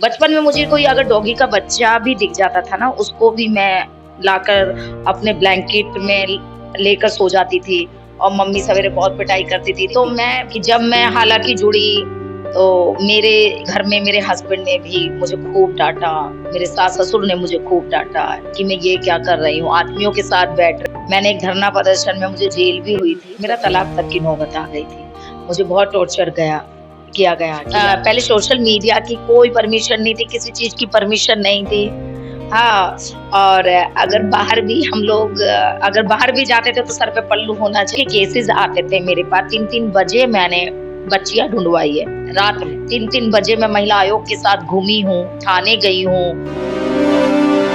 बचपन में मुझे कोई अगर डॉगी का बच्चा भी दिख जाता था ना, उसको भी मैं लाकर अपने ब्लैंकेट में लेकर सो जाती थी और मम्मी सवेरे बहुत पिटाई करती थी। तो जब मैं हालाँकि जुड़ी, तो मेरे घर में मेरे हस्बैंड ने भी मुझे खूब डाँटा, मेरे सास-ससुर ने मुझे खूब डाँटा कि मैं ये क्या कर रही हूँ, आदमियों के साथ बैठ रही हूँ। मैंने एक धरना प्रदर्शन में मुझे जेल भी हुई थी, मेरा तलाक तक की नौबत आ गई थी। मुझे बहुत टॉर्चर किया गया। पहले सोशल मीडिया की कोई परमिशन नहीं थी, किसी चीज़ की परमिशन नहीं थी। हाँ, और अगर बाहर भी जाते थे तो सर पे पल्लू होना चाहिए। केसेज़ आते थे मेरे पास, 3-3 बजे मैंने बच्चियाँ ढूँढवाई है, रात में 3-3 बजे मैं महिला आयोग के साथ घूमी हूँ, थाने गई हूँ।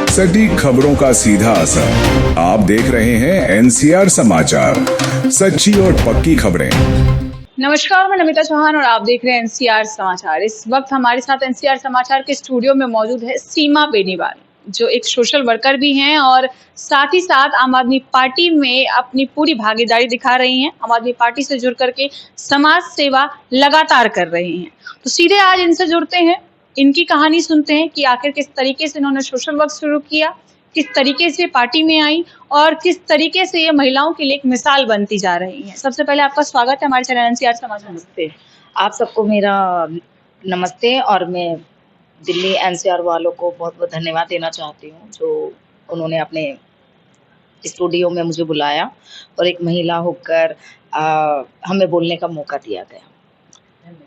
सटीक खबरों का सीधा असर। आप देख रहे हैं एनसीआर समाचार, सच्ची और पक्की खबरें। नमस्कार, मैं नमिता चौहान और आप देख रहे हैं एनसीआर समाचार। इस वक्त हमारे साथ एनसीआर समाचार के स्टूडियो में मौजूद है सीमा बेनीवाल, जो एक सोशल वर्कर भी हैं और साथ ही साथ आम आदमी पार्टी में अपनी पूरी भागीदारी दिखा रही हैं। आम आदमी पार्टी से जुड़ करके समाज सेवा लगातार कर रही हैं। तो सीधे आज इनसे जुड़ते हैं, इनकी कहानी सुनते हैं कि आखिर किस तरीके से इन्होंने सोशल वर्क शुरू किया, किस तरीके से पार्टी में आई और किस तरीके से ये महिलाओं के लिए एक मिसाल बनती जा रही है। सबसे पहले आपका स्वागत है हमारे चैनल एनसीआर समाचार। नमस्ते। आप सबको मेरा नमस्ते। और मैं दिल्ली एनसीआर वालों को बहुत-बहुत धन्यवाद देना चाहती हूँ, जो उन्होंने अपने स्टूडियो में मुझे बुलाया और एक महिला होकर हमें बोलने का मौका दिया गया।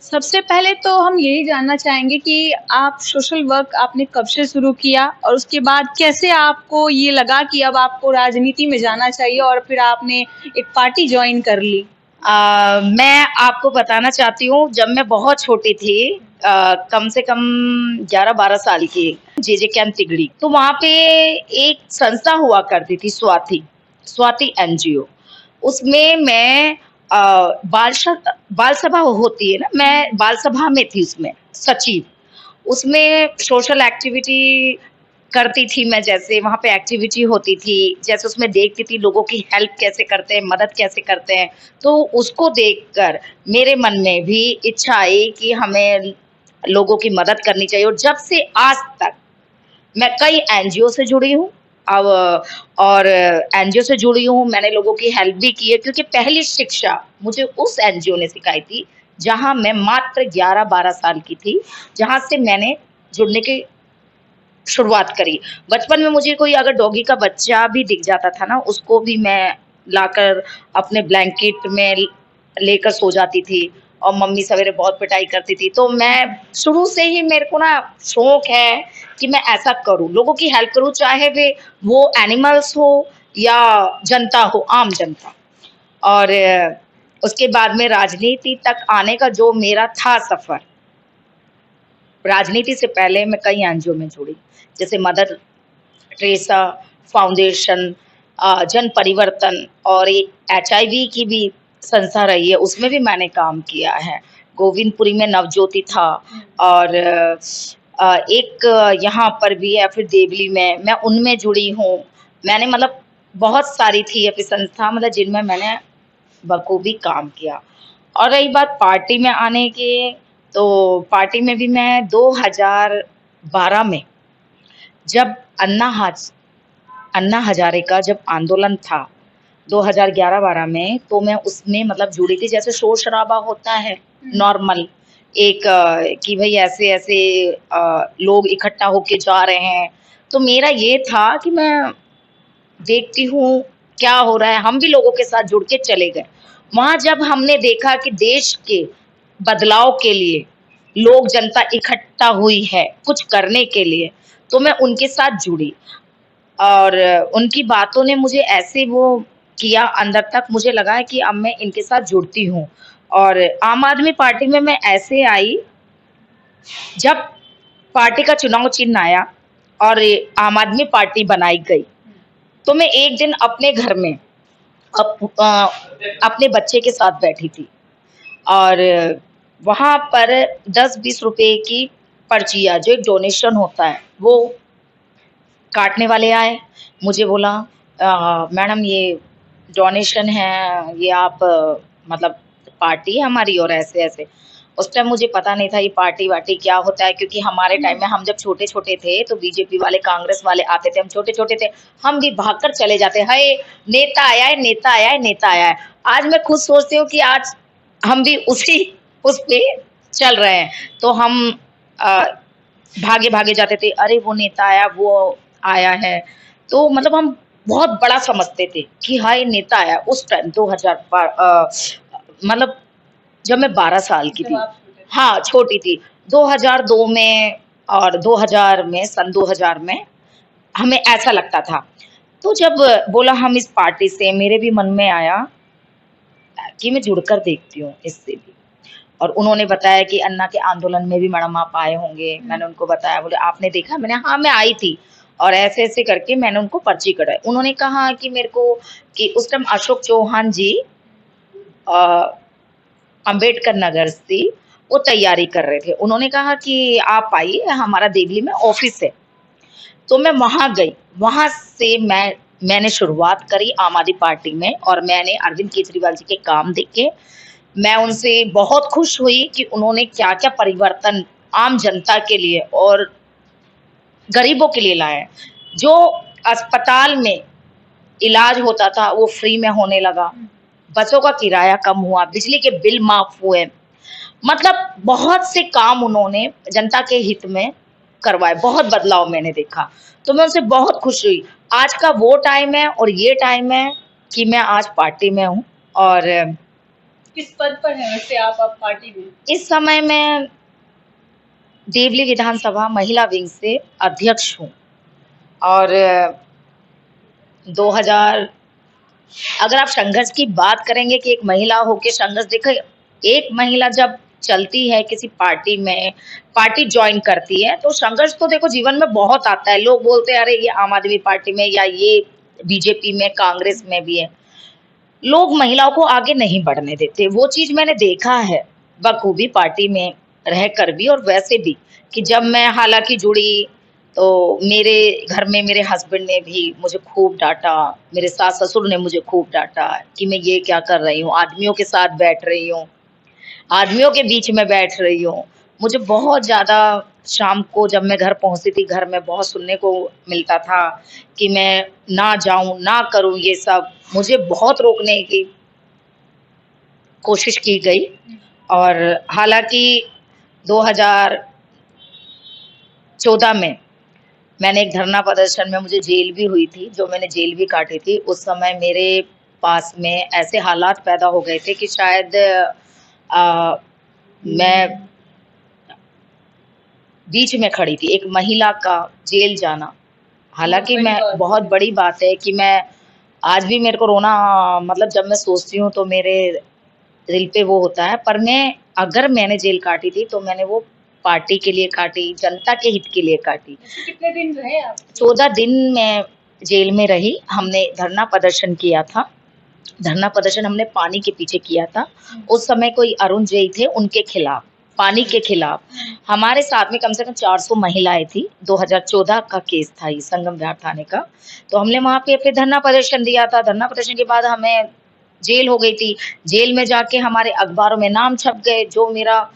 सबसे पहले तो हम यही जानना चाहेंगे कि आप सोशल वर्क आपने कब से शुरू किया और उसके बाद कैसे आपको ये लगा कि अब आपको राजनीति में जाना चाहिए और फिर आपने एक पार्टी ज्वाइन कर ली? मैं आपको बताना चाहती हूँ, जब मैं बहुत छोटी थी, कम से कम 11-12 साल की, जेजे कैंप तिगड़ी, तो वहाँ पे एक संस्था हुआ करती थी, स्वाति एनजीओ। उसमें मैं बाल सभा होती है ना, मैं बाल सभा में थी, उसमें सचिव। उसमें सोशल एक्टिविटी करती थी मैं, जैसे वहाँ पे एक्टिविटी होती थी, जैसे उसमें देखती थी लोगों की हेल्प कैसे करते हैं, मदद कैसे करते हैं, तो उसको देखकर मेरे मन में भी इच्छा आई कि हमें लोगों की मदद करनी चाहिए। और जब से आज तक मैं कई एनजीओ से जुड़ी हूँ, अब और एनजीओ से जुड़ी हूँ, मैंने लोगों की हेल्प भी की है, क्योंकि पहली शिक्षा मुझे उस एनजीओ ने सिखाई थी, जहाँ मैं मात्र 11-12 साल की थी, जहाँ से मैंने जुड़ने की शुरुआत करी। बचपन में मुझे कोई अगर डॉगी का बच्चा भी दिख जाता था ना, उसको भी मैं लाकर अपने ब्लैंकेट में लेकर सो जाती थी और मम्मी सवेरे बहुत पिटाई करती थी। तो मैं शुरू से ही, मेरे को ना शौक है कि मैं ऐसा करूँ, लोगों की हेल्प करूँ, चाहे वो एनिमल्स हो या जनता हो, आम जनता। और उसके बाद में राजनीति तक आने का जो मेरा था सफ़र, राजनीति से पहले मैं कई एनजीओ में जुड़ी, जैसे मदर टेरेसा फाउंडेशन, जन परिवर्तन, और एक एचआईवी की भी संस्था रही है, उसमें भी मैंने काम किया है। गोविंदपुरी में नवज्योति था, और एक यहाँ पर भी है, फिर देवली में, मैं उनमें जुड़ी हूँ। मैंने मतलब बहुत सारी थी अभी संस्था, मतलब जिनमें मैंने बखूबी काम किया। और रही बात पार्टी में आने की, तो पार्टी में भी मैं 2012 में, जब अन्ना हजारे का जब आंदोलन था 2011-12 में, तो मैं उसमें मतलब जुड़ी थी। जैसे शोर शराबा होता है नॉर्मल, एक कि भाई ऐसे ऐसे लोग इकट्ठा होके जा रहे हैं, तो मेरा ये था कि मैं देखती हूँ क्या हो रहा है, हम भी लोगों के साथ जुड़ के चले गए। वहाँ जब हमने देखा कि देश के बदलाव के लिए लोग, जनता इकट्ठा हुई है कुछ करने के लिए, तो मैं उनके साथ जुड़ी। और उनकी बातों ने मुझे ऐसे वो किया, अंदर तक मुझे लगा है कि अब मैं इनके साथ जुड़ती हूँ। और आम आदमी पार्टी में मैं ऐसे आई, जब पार्टी का चुनाव चिन्ह आया और आम आदमी पार्टी बनाई गई, तो मैं एक दिन अपने घर में अपने बच्चे के साथ बैठी थी, और वहाँ पर 10-20 रुपए की पर्चियाँ, जो एक डोनेशन होता है, वो काटने वाले आए। मुझे बोला, मैडम ये डोनेशन है, ये आप मतलब पार्टी है हमारी, और ऐसे ऐसे। उस टाइम मुझे पता नहीं था ये पार्टी वार्टी क्या होता है, क्योंकि हमारे टाइम में हम जब छोटे छोटे थे तो बीजेपी वाले कांग्रेस वाले आते थे, हम छोटे छोटे थे, हम भी भागकर चले जाते, हाय नेता आया है, नेता आया है, नेता आया है। आज मैं खुद सोचती हूँ कि आज हम भी उसी उस पे चल रहे हैं, तो हम भागे भागे जाते थे, अरे वो नेता आया, वो आया है, तो मतलब हम बहुत बड़ा समझते थे कि हाय नेता आया। उस टाइम 2000 मतलब जब मैं 12 साल की जब थी, आप छोटे थे। हाँ छोटी थी, 2002 में और 2000 में, सन 2000 में हमें ऐसा लगता था। तो जब बोला हम इस पार्टी से, मेरे भी मन में आया कि मैं जुड़कर देखती हूँ इससे भी। और उन्होंने बताया कि अन्ना के आंदोलन में भी मैडम आप आए होंगे। मैंने उनको बताया, बोले आपने देखा? मैंने हाँ मैं आई थी, और ऐसे ऐसे करके मैंने उनको पर्ची कटाई। उन्होंने कहा कि मेरे को, कि उस टाइम अशोक चौहान जी अंबेडकर नगर से वो तैयारी कर रहे थे। उन्होंने कहा कि आप आइए, हमारा देवली में ऑफिस है। तो मैं वहां गई, वहां से मैंने शुरुआत करी आम आदमी पार्टी में, और मैंने अरविंद केजरीवाल जी के काम देखे। मैं उनसे बहुत खुश हुई कि उन्होंने क्या क्या परिवर्तन आम जनता के लिए और गरीबों के लिए लाए। जो अस्पताल में इलाज होता था वो फ्री में होने लगा, बसों का किराया कम हुआ, बिजली के बिल माफ हुए, मतलब बहुत से काम उन्होंने जनता के हित में करवाए, बहुत बदलाव मैंने देखा। तो मैं उनसे बहुत खुश हुई। आज का वो टाइम है और ये टाइम है कि मैं आज पार्टी में हूँ, और किस पद पर है वैसे आप अब पार्टी में? इस समय मैं देवली विधानसभा महिला विंग से अध्यक्ष हूँ। और 2000, अगर आप संघर्ष की बात करेंगे कि एक महिला होके संघर्ष, देखो एक महिला जब चलती है किसी पार्टी में, पार्टी ज्वाइन करती है, तो संघर्ष तो देखो जीवन में बहुत आता है। लोग बोलते हैं अरे ये आम आदमी पार्टी में या ये बीजेपी में, कांग्रेस में भी है, लोग महिलाओं को आगे नहीं बढ़ने देते। वो चीज मैंने देखा है बखूबी पार्टी में रहकर भी और वैसे भी, कि जब मैं हालांकि जुड़ी तो मेरे घर में मेरे हस्बैंड ने भी मुझे खूब डांटा, मेरे सास ससुर ने मुझे खूब डांटा कि मैं ये क्या कर रही हूँ, आदमियों के साथ बैठ रही हूँ, आदमियों के बीच में बैठ रही हूँ। मुझे बहुत ज़्यादा, शाम को जब मैं घर पहुँचती थी, घर में बहुत सुनने को मिलता था कि मैं ना जाऊँ, ना करूँ ये सब। मुझे बहुत रोकने की कोशिश की गई, और हालांकि 2014 में मैंने एक धरना प्रदर्शन में, मुझे जेल भी हुई थी, जो मैंने जेल भी काटी थी। उस समय मेरे पास में ऐसे हालात पैदा हो गए थे कि शायद मैं बीच में खड़ी थी, एक महिला का जेल जाना। हालांकि मैं, बहुत बड़ी बात है कि मैं आज भी, मेरे को रोना, मतलब जब मैं सोचती हूँ तो मेरे दिल पे वो होता है। पर मैं, अगर मैंने जेल काटी थी तो मैंने वो पार्टी के लिए काटी, जनता के हित के लिए काटी। कितने दिन रहे आप? 14 दिन मैं जेल में रही। हमने धरना प्रदर्शन किया था, धरना प्रदर्शन हमने पानी के पीछे किया था। उस समय कोई अरुण जैन थे, उनके खिलाफ, पानी के खिलाफ। हमारे साथ में कम से कम 400 महिलाएं थी। 2014 का केस था ये, संगम विहार थाने का। तो हमने वहां पे अपने धरना प्रदर्शन दिया था। धरना प्रदर्शन के बाद हमें जेल हो गई थी। जेल में जाके हमारे अखबारों में नाम छप गए, जो मेरा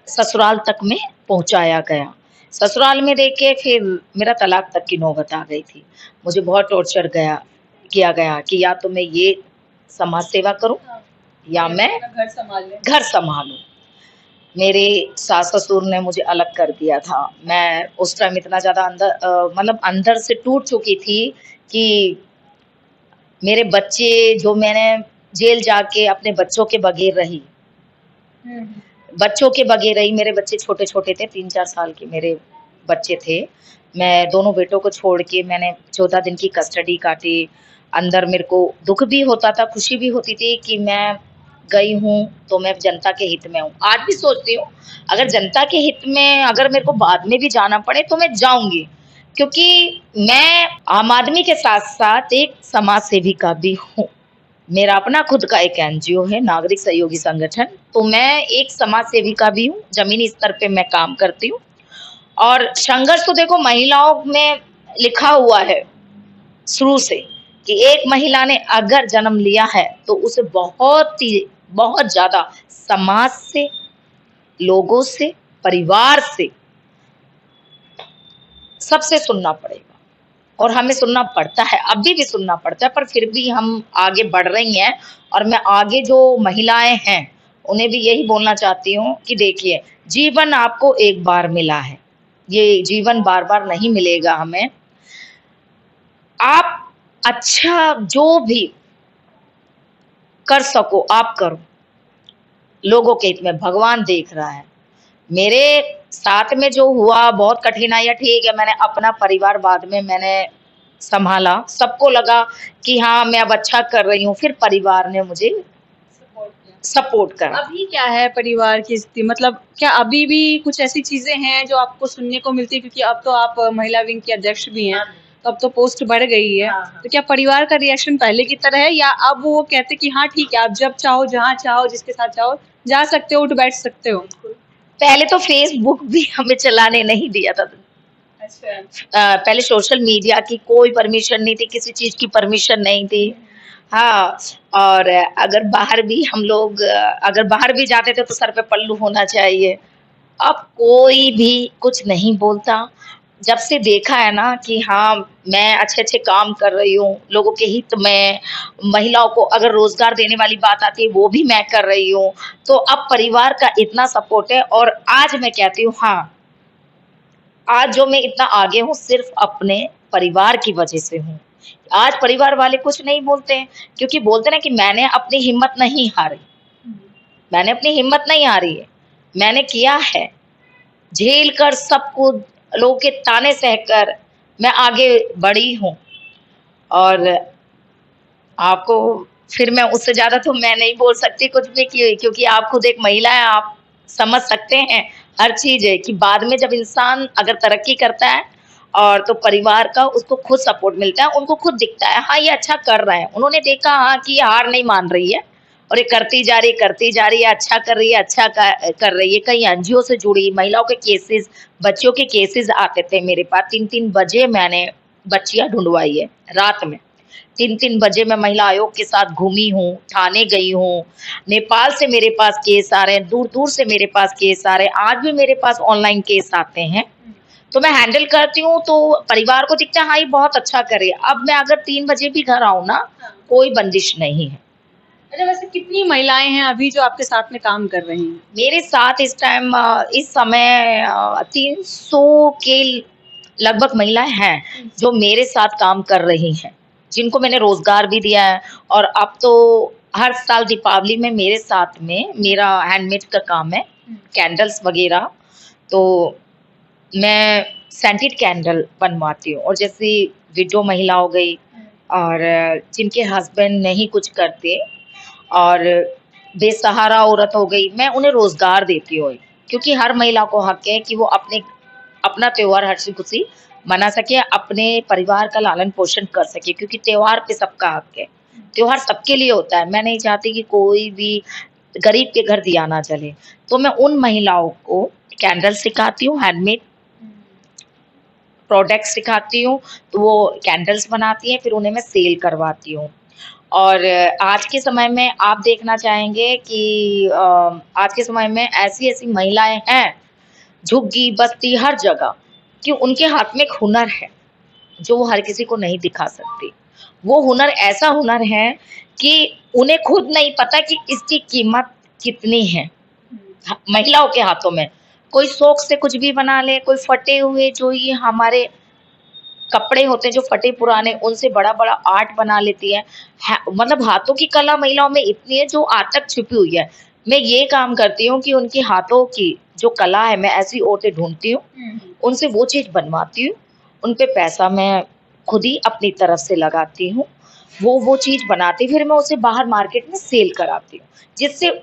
ससुराल तक में पहुंचाया गया। ससुराल में देख के फिर मेरा तलाक तक की नौबत आ गई थी। मुझे बहुत टॉर्चर किया गया कि या तो मैं ये समाज सेवा करूं या मैं घर संभालूं। मेरे सास ससुर ने मुझे अलग कर दिया था। मैं उस टाइम इतना ज्यादा मतलब अंदर से टूट चुकी थी कि मेरे बच्चे, जो मैंने जेल जाके अपने बच्चों के बगैर रही, बच्चों के बगैर रही। मेरे बच्चे छोटे छोटे थे, 3-4 साल के मेरे बच्चे थे। मैं दोनों बेटों को छोड़ के मैंने 14 दिन की कस्टडी काटी। अंदर मेरे को दुख भी होता था, खुशी भी होती थी कि मैं गई हूँ तो मैं जनता के हित में हूँ। आज भी सोचती हूँ अगर जनता के हित में, अगर मेरे को बाद में भी जाना पड़े तो मैं जाऊंगी, क्योंकि मैं आम आदमी के साथ साथ एक समाज सेविका भी हूँ। मेरा अपना खुद का एक एनजीओ है, नागरिक सहयोगी संगठन। तो मैं एक समाज सेविका भी हूँ, जमीनी स्तर पे मैं काम करती हूँ। और संघर्ष तो देखो महिलाओं में लिखा हुआ है शुरू से, कि एक महिला ने अगर जन्म लिया है तो उसे बहुत ज्यादा समाज से, लोगों से, परिवार से, सबसे सुनना पड़ेगा और हमें सुनना पड़ता है, अभी भी सुनना पड़ता है, पर फिर भी हम आगे बढ़ रही हैं। और मैं आगे जो महिलाएं हैं उन्हें भी यही बोलना चाहती हूँ कि देखिए, जीवन आपको एक बार मिला है, ये जीवन बार बार नहीं मिलेगा हमें। आप अच्छा जो भी कर सको आप करो, लोगों के हित में, भगवान देख रहा है। मेरे साथ में जो हुआ बहुत कठिनाइयाँ, ठीक है, मैंने अपना परिवार बाद में मैंने संभाला, सबको लगा कि हाँ मैं अब अच्छा कर रही हूँ, फिर परिवार ने मुझे सपोर्ट करा। अभी क्या है परिवार की स्थिति, मतलब क्या अभी भी कुछ ऐसी चीजें हैं जो आपको सुनने को मिलती है, क्योंकि अब तो आप महिला विंग की अध्यक्ष भी हैं, तो अब तो पोस्ट बढ़ गई है। हाँ। तो क्या परिवार का रिएक्शन पहले की तरह है, या अब वो कहते कि हाँ ठीक है, आप जब चाहो, जहाँ चाहो, जिसके साथ चाहो जा सकते हो, उठ बैठ सकते हो? पहले तो फेसबुक भी हमें चलाने नहीं दिया था। अच्छा। पहले सोशल मीडिया की कोई परमिशन नहीं थी, किसी चीज की परमिशन नहीं थी। हाँ, और अगर बाहर भी हम लोग अगर बाहर भी जाते थे तो सर पे पल्लू होना चाहिए। अब कोई भी कुछ नहीं बोलता। जब से देखा है ना कि हाँ मैं अच्छे-अच्छे काम कर रही हूँ, लोगों के हित में, महिलाओं को अगर रोज़गार देने वाली बात आती है वो भी मैं कर रही हूँ, तो अब परिवार का इतना सपोर्ट है। और आज मैं कहती हूँ हाँ, आज जो मैं इतना आगे हूँ सिर्फ़ अपने परिवार की वजह से हूँ। आज परिवार वाले कुछ नहीं बोलते हैं, क्योंकि बोलते हैं ना कि मैंने अपनी हिम्मत नहीं हारी, मैंने अपनी हिम्मत नहीं हारी है, मैंने किया है, झेल कर सब कुछ, लोगों के ताने सहकर मैं आगे बढ़ी हूँ। और आपको फिर मैं उससे ज़्यादा तो मैं नहीं बोल सकती कुछ भी, क्योंकि आप खुद एक महिला हैं, आप समझ सकते हैं हर चीज़ है कि बाद में जब इंसान अगर तरक्की करता है और तो परिवार का उसको खुद सपोर्ट मिलता है, उनको खुद दिखता है हाँ ये अच्छा कर रहा है। उन्होंने देखा हाँ कि ये हार नहीं मान रही है और ये करती जा रही है, अच्छा कर रही है, अच्छा कर रही है। कई एनजीओ से जुड़ी महिलाओं के केसेस, बच्चियों के केसेस आते थे मेरे पास। 3-3 बजे मैंने बच्चियाँ ढूँढवाई है रात में। 3-3 बजे मैं महिला आयोग के साथ घूमी हूँ, थाने गई हूँ, नेपाल से मेरे पास केस आ रहे हैं, दूर-दूर से मेरे पास केस आ रहे हैं, आज भी मेरे पास ऑनलाइन केस आते हैं। तो मैं हैंडल करती हूँ, तो परिवार को दिखता है हाँ ये बहुत अच्छा कर रही है। अब मैं अगर 3 बजे भी घर आऊँ ना, कोई बंदिश नहीं है। अच्छा, वैसे कितनी महिलाएं हैं अभी जो आपके साथ में काम कर रही हैं? मेरे साथ इस टाइम इस समय 300 के लगभग महिलाएं हैं जो मेरे साथ काम कर रही हैं, जिनको मैंने रोजगार भी दिया है। और अब तो हर साल दीपावली में मेरे साथ में मेरा हैंडमेड का काम है, कैंडल्स वगैरह, तो मैं सेंटेड कैंडल बनवाती हूँ। और जैसे विडो महिला हो गई और जिनके हस्बैंड नहीं कुछ करते और बेसहारा औरत हो गई, मैं उन्हें रोजगार देती हूँ, क्योंकि हर महिला को हक है कि वो अपना त्योहार हंसी खुशी मना सके, अपने परिवार का लालन पोषण कर सके, क्योंकि त्योहार पे सबका हक है। त्योहार सबके लिए होता है। मैं नहीं चाहती कि कोई भी गरीब के घर दिया ना जले। तो मैं उन महिलाओं को कैंडल सिखाती हूँ, हैंडमेड प्रोडक्ट सिखाती हूँ, तो वो कैंडल्स बनाती हैं, फिर उन्हें मैं सेल करवाती हूँ। और आज के समय में आप देखना चाहेंगे कि आज के समय में ऐसी-ऐसी महिलाएं हैं, झुग्गी, बस्ती, हर जगह, कि उनके हाथ में एक हुनर है, जो वो हर किसी को नहीं दिखा सकती। वो हुनर ऐसा हुनर है कि उन्हें खुद नहीं पता कि इसकी कीमत कितनी है। महिलाओं के हाथों में कोई शौक से कुछ भी बना ले, कोई फटे हुए जो ये हमारे कपड़े होते हैं जो फटे पुराने, उनसे बड़ा-बड़ा आर्ट बना लेती है। मतलब हाथों की कला महिलाओं में इतनी है जो आज तक छिपी हुई है। मैं ये काम करती हूँ कि उनके हाथों की जो कला है, मैं ऐसी औरतें ढूँढती हूँ, उनसे वो चीज़ बनवाती हूँ, उन पे पैसा मैं खुद ही अपनी तरफ से लगाती हूँ। वो चीज़ बनाती, फिर मैं उसे बाहर मार्केट में सेल कराती हूँ, जिससे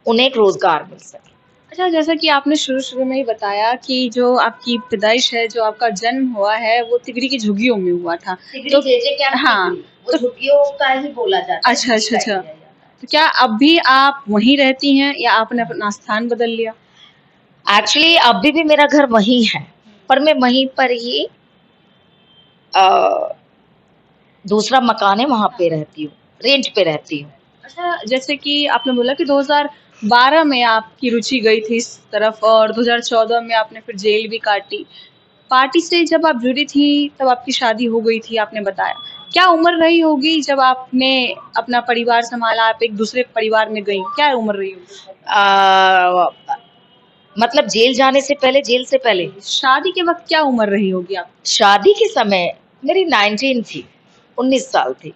उन्हें एक रोज़गार मिल सके। अच्छा, जैसा कि आपने शुरू-शुरू में ही बताया कि जो आपकी पैदाइश है, जो आपका जन्म हुआ है, वो तिगड़ी की झुग्गियों में हुआ था। तो हाँ, वो झुग्गियों का ही बोला जाता है। अच्छा, अच्छा, अच्छा। तो क्या अब भी आप वहीं रहती हैं या आपने अपना स्थान बदल लिया? एक्चुअली अभी भी मेरा घर वहीं है, पर मैं वहीं पर ही दूसरा मकान है वहाँ पे रहती हूँ, रेंट पे रहती हूँ। अच्छा, जैसे कि आपने बोला कि 2000 2012 में आपकी रुचि गई थी इस तरफ और 2014 में आपने फिर जेल भी काटी। पार्टी से जब आप जुड़ी थी तब आपकी शादी हो गई थी आपने बताया। क्या उम्र रही होगी जब आपने अपना परिवार संभाला, आप एक दूसरे परिवार में गईं? क्या उम्र रही होगी? आ, मतलब जेल जाने से पहले, जेल से पहले? शादी के वक़्त क्या उम्र रही होगी आप? शादी के समय मेरी 19 थी, 19 साल थी।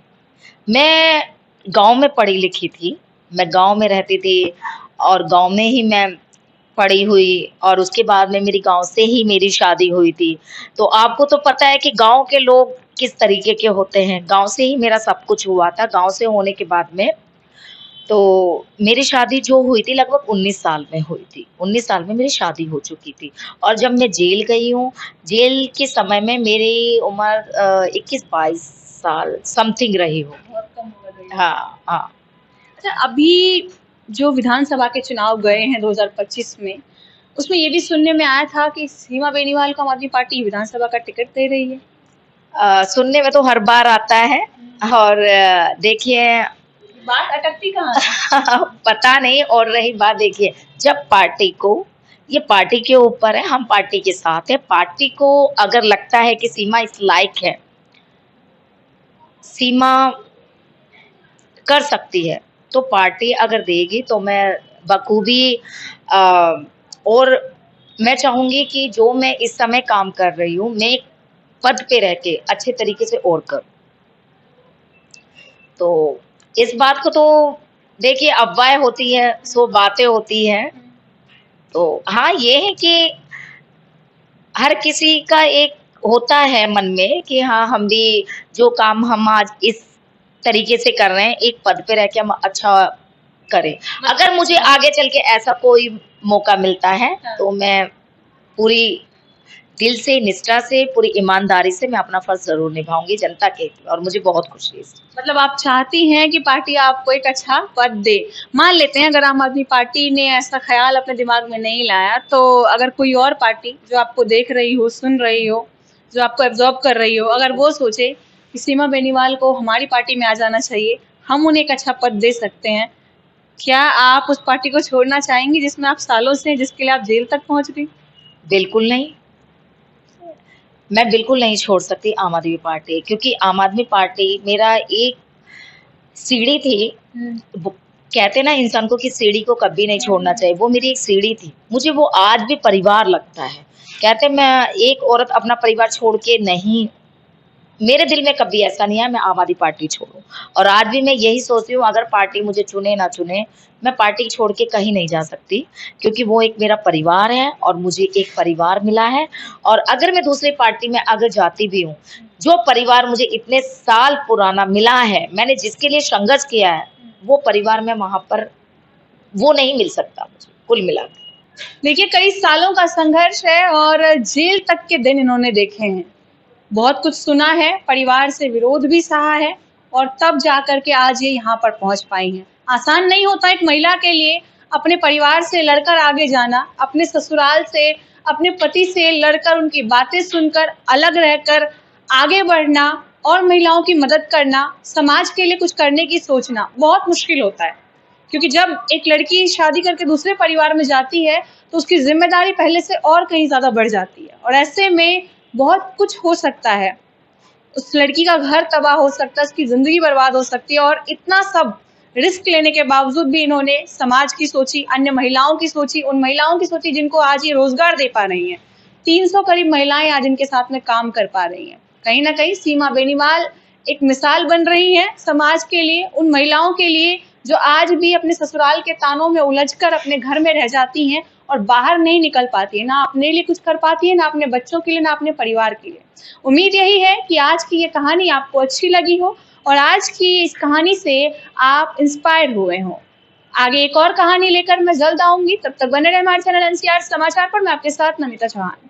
मैं गाँव में पढ़ी लिखी थी, मैं गाँव में रहती थी और गाँव में ही मैं पढ़ी हुई और उसके बाद में मेरी गाँव से ही मेरी शादी हुई थी। तो आपको तो पता है कि गाँव के लोग किस तरीके के होते हैं, गाँव से ही मेरा सब कुछ हुआ था। गाँव से होने के बाद में तो मेरी शादी जो हुई थी लगभग 19 साल में हुई थी। 19 साल में मेरी शादी हो चुकी थी और जब मैं जेल गई हूँ, जेल के समय में मेरी उम्र 21-22 साल समथिंग रही होगी। बहुत कम उम्र रही है। हाँ, हाँ। अच्छा, अभी जो विधानसभा के चुनाव गए हैं 2025 में, उसमें ये भी सुनने में आया था कि सीमा बेनीवाल को आम आदमी पार्टी विधानसभा का टिकट दे रही है। सुनने में तो हर बार आता है और देखिए बात अटकती कहाँ है? पता नहीं। और रही बात, देखिए जब पार्टी को, ये पार्टी के ऊपर है, हम पार्टी के साथ है। पार्टी को अगर लगता है कि सीमा इस लायक है, सीमा कर सकती है, तो पार्टी अगर देगी तो मैं बखूबी और मैं चाहूँगी कि जो मैं इस समय काम कर रही हूँ, मैं एक पद पे रह के अच्छे तरीके से और करूँ। तो इस बात को तो देखिए अफवाहें होती है, सो बातें होती हैं। तो हाँ, ये है कि हर किसी का एक होता है मन में कि हाँ, हम भी जो काम हम आज इस तरीके से कर रहे हैं, एक पद पे रह के हम अच्छा करें। अगर मुझे आगे चल के ऐसा कोई मौका मिलता है तो मैं पूरी दिल से, निष्ठा से, पूरी ईमानदारी से मैं अपना फर्ज ज़रूर निभाऊँगी जनता के लिए और मुझे बहुत खुशी है इससे। मतलब आप चाहती हैं कि पार्टी आपको एक अच्छा पद दे। मान लेते हैं अगर आम आदमी पार्टी ने ऐसा ख्याल अपने दिमाग में नहीं लाया, तो अगर कोई और पार्टी जो आपको देख रही हो, सुन रही हो, जो आपको एब्ज़ॉर्ब कर रही हो, अगर वो सोचे कि सीमा बेनीवाल को हमारी पार्टी में आ जाना चाहिए, हम उन्हें एक अच्छा पद दे सकते हैं, क्या आप उस पार्टी को छोड़ना चाहेंगी जिसमें आप सालों से, जिसके लिए आप जेल तक पहुँच गई? बिल्कुल नहीं। मैं बिल्कुल नहीं छोड़ सकती आम आदमी पार्टी, क्योंकि आम आदमी पार्टी मेरा एक सीढ़ी थी। वो कहते ना इंसान को कि सीढ़ी को कभी नहीं छोड़ना चाहिए, वो मेरी एक सीढ़ी थी। मुझे वो आज भी परिवार लगता है। कहते मैं एक औरत अपना परिवार छोड़ के नहीं, मेरे दिल में कभी ऐसा नहीं है मैं आम आदमी पार्टी छोड़ूं। और आज भी मैं यही सोचती हूँ, अगर पार्टी मुझे चुने ना चुने, मैं पार्टी छोड़ के कहीं नहीं जा सकती, क्योंकि वो एक मेरा परिवार है और मुझे एक परिवार मिला है। और अगर मैं दूसरी पार्टी में अगर जाती भी हूँ, जो परिवार मुझे इतने साल पुराना मिला है, मैंने जिसके लिए संघर्ष किया है, वो परिवार में वहाँ पर वो नहीं मिल सकता मुझे कुल मिलाकर। देखिए, कई सालों का संघर्ष है और जेल तक के दिन इन्होंने देखे हैं। बहुत कुछ सुना है, परिवार से विरोध भी सहा है और तब जाकर के आज ये यहाँ पर पहुँच पाई हैं। आसान नहीं होता एक महिला के लिए अपने परिवार से लड़कर आगे जाना, अपने ससुराल से, अपने पति से लड़कर, उनकी बातें सुनकर, अलग रहकर आगे बढ़ना और महिलाओं की मदद करना, समाज के लिए कुछ करने की सोचना बहुत मुश्किल होता है। क्योंकि जब एक लड़की शादी करके दूसरे परिवार में जाती है तो उसकी जिम्मेदारी पहले से और कहीं ज़्यादा बढ़ जाती है और ऐसे में बहुत कुछ हो सकता है। उस लड़की का घर तबाह हो सकता है, उसकी ज़िंदगी बर्बाद हो सकती है और इतना सब रिस्क लेने के बावजूद भी इन्होंने समाज की सोची, अन्य महिलाओं की सोची, उन महिलाओं की सोची जिनको आज ये रोज़गार दे पा रही हैं। 300 करीब महिलाएं आज इनके साथ में काम कर पा रही हैं। कहीं ना कहीं सीमा बेनीवाल एक मिसाल बन रही हैं समाज के लिए, उन महिलाओं के लिए जो आज भी अपने ससुराल के तानों में उलझकर अपने घर में रह जाती हैं और बाहर नहीं निकल पाती है, ना अपने लिए कुछ कर पाती है, ना अपने बच्चों के लिए, ना अपने परिवार के लिए। उम्मीद यही है कि आज की ये कहानी आपको अच्छी लगी हो और आज की इस कहानी से आप इंस्पायर हुए हो। आगे एक और कहानी लेकर मैं जल्द आऊंगी, तब तक बने रहे हमारे चैनल एनसीआर समाचार पर। मैं आपके साथ नमिता चौहान।